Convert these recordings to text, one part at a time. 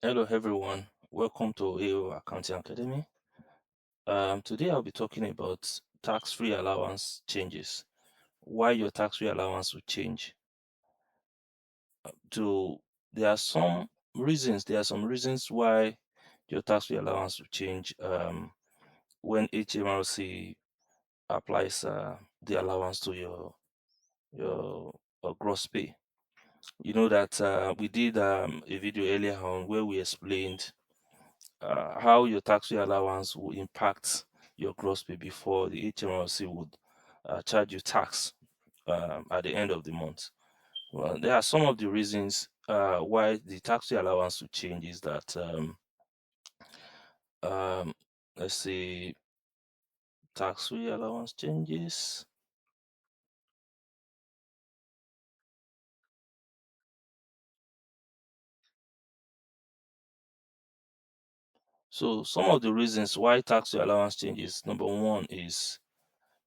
Hello everyone, welcome to AO Accounting Academy. Today I'll be talking about tax-free allowance changes. Why your tax-free allowance will change. To There are some reasons. There are some reasons why your tax-free allowance will change when HMRC applies the allowance to your gross pay. You know that we did a video earlier on where we explained how your tax-free allowance will impact your gross pay before the HMRC would charge you tax at the end of the month. Well, there are some of the reasons why the tax-free allowance will change is that um, let's see, tax-free allowance changes. So some of the reasons why tax-free allowance changes. Number one is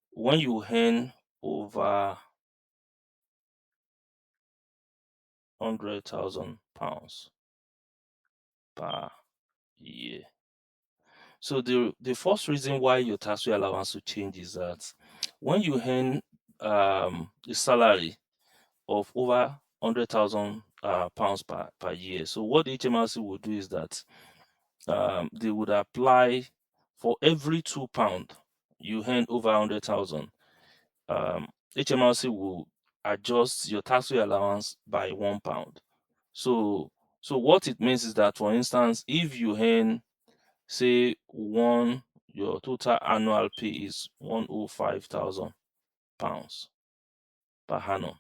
when you earn over £100,000 per year. So the first reason why your tax-free allowance will change is that when you earn a salary of over £100,000 per year. So what the HMRC will do is that they would apply for every £2 you earn over 100,000. HMRC will adjust your tax-free allowance by £1. So so what it means is that, for instance, if you earn, say, your total annual pay is £105,000 per annum.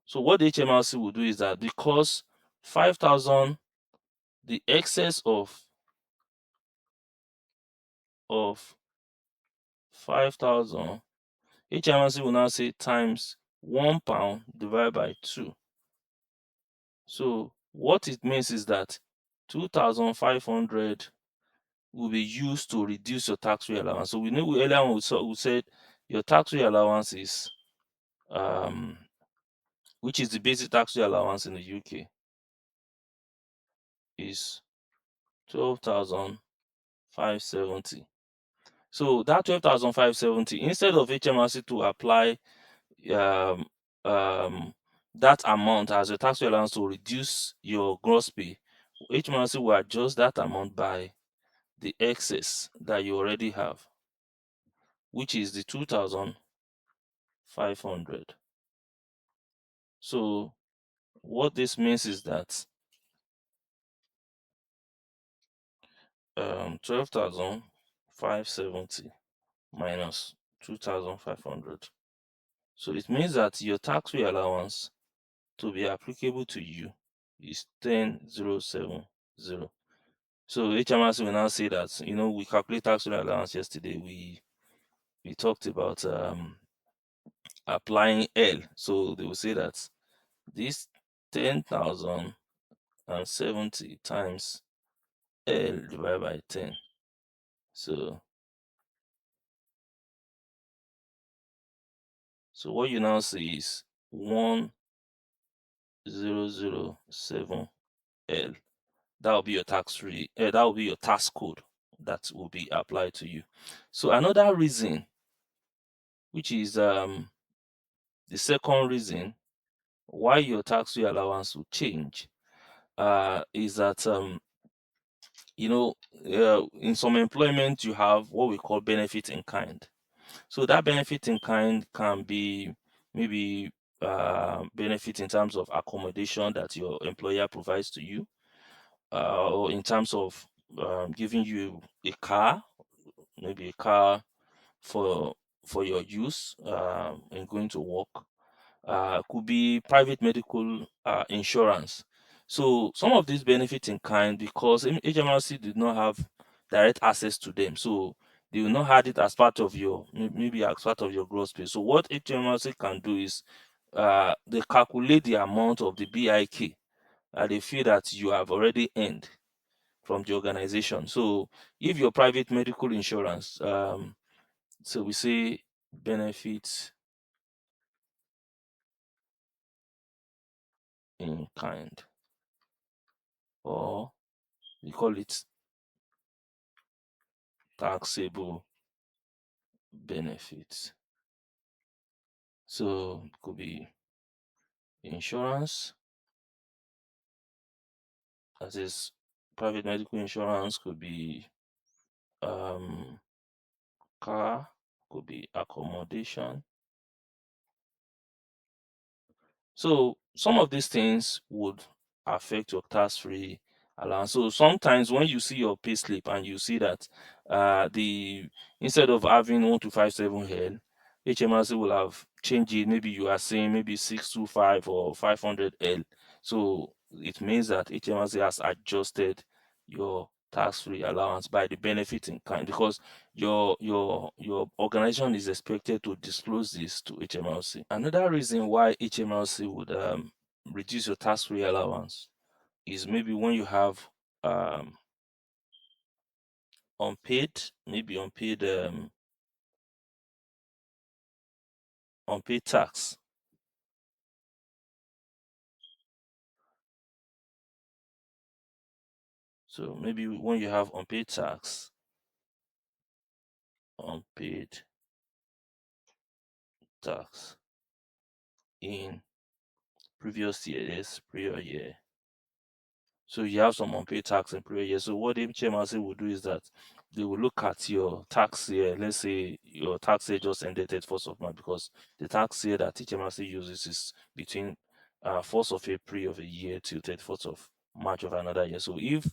So what the HMRC will do is that because 5,000, the excess of 5,000, HMRC will now say times £1 divided by 2. So what it means is that 2,500 will be used to reduce your tax-free allowance. So we know earlier on we said your tax-free allowance is which is the basic tax-free allowance in the UK, is 12,570. So that 12,570, instead of HMRC to apply um, um, that amount as a tax allowance to reduce your gross pay, HMRC will adjust that amount by the excess that you already have, which is the 2,500. So what this means is that 12,570 minus 2,500. So it means that your tax-free allowance to be applicable to you is 10,070. So HMRC will now say that, we calculate tax-free allowance yesterday. We talked about applying L. So they will say that this 10,070 times L divided by 10. So what you now see is 1007L. That will be your that will be your tax code that will be applied to you. So another reason, which is the second reason why your tax-free allowance will change, is that in some employment you have what we call benefit in kind. So that benefit in kind can be maybe benefit in terms of accommodation that your employer provides to you, or in terms of giving you a car, maybe a car for your use in going to work. Could be private medical insurance. So some of these benefits in kind, because HMRC did not have direct access to them, so they will not have it as part of your, maybe as part of your gross pay. So what HMRC can do is they calculate the amount of the BIK they feel that you have already earned from the organization. So if your private medical insurance, so we say benefits in kind. or we call it taxable benefits. So it could be insurance, that is private medical insurance, could be um car, could be accommodation. So some of these things would affect your tax-free allowance. So sometimes when you see your pay slip and you see that the instead of having 1257L, HMRC will have changed it. Maybe you are saying maybe 625 or 500L. So it means that HMRC has adjusted your tax-free allowance by the benefit in kind, because your organization is expected to disclose this to HMRC. Another reason why HMRC would reduce your tax-free allowance is maybe when you have um, unpaid tax. So maybe when you have unpaid tax in previous years, prior year. So you have some unpaid tax in prior year. So what the HMRC will do is that they will look at your tax year. Let's say your tax year just ended 31st of March, because the tax year that HMRC uses is between 1st of April of a year to 31st of March of another year. So if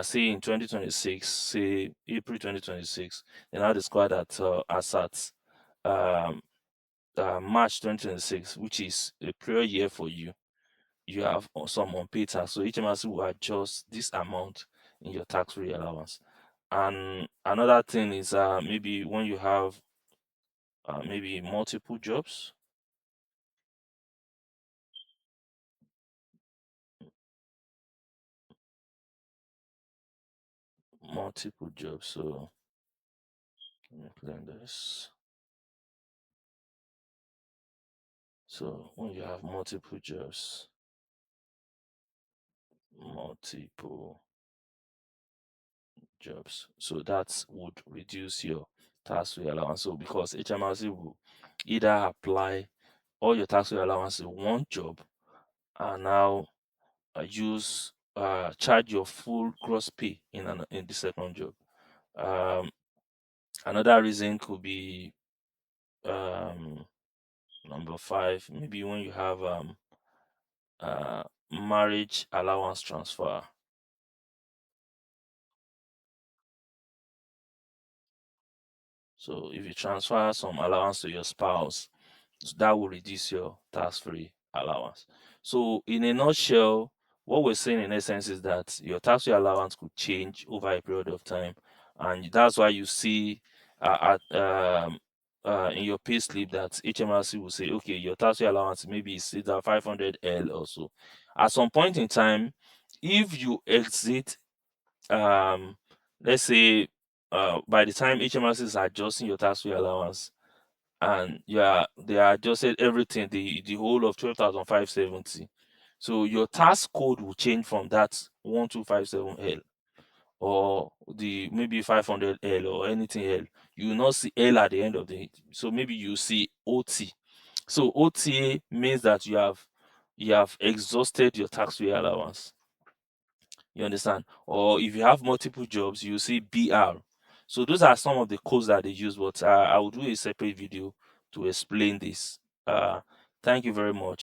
say in 2026, say April 2026, then I discover that as at um, March 2026, which is a prior year for you, you have some unpaid tax. So HMRC will adjust this amount in your tax-free allowance. And another thing is maybe when you have maybe multiple jobs. So let me clear this. So when you have multiple jobs, so that would reduce your tax-free allowance. So because HMRC will either apply all your tax-free allowance in one job, and now use charge your full gross pay in the second job. Um, Another reason could be um, number five, maybe when you have uh, marriage allowance transfer. So if you transfer some allowance to your spouse, that will reduce your tax-free allowance. So in a nutshell, what we're saying in essence is that your tax-free allowance could change over a period of time, and that's why you see in your pay slip that HMRC will say, okay, your tax-free allowance maybe is either 500L or so. At some point in time, if you exit, um, let's say, by the time HMRC is adjusting your tax-free allowance, and yeah, they adjusted everything, the whole of 12,570. So your tax code will change from that 1257L or the maybe 500L or anything L. You will not see L at the end of the, so maybe you see OT. So OTA means that you have exhausted your tax-free allowance. You understand? Or if you have multiple jobs, you see BR. So those are some of the codes that they use, but I will do a separate video to explain this. Uh, Thank you very much.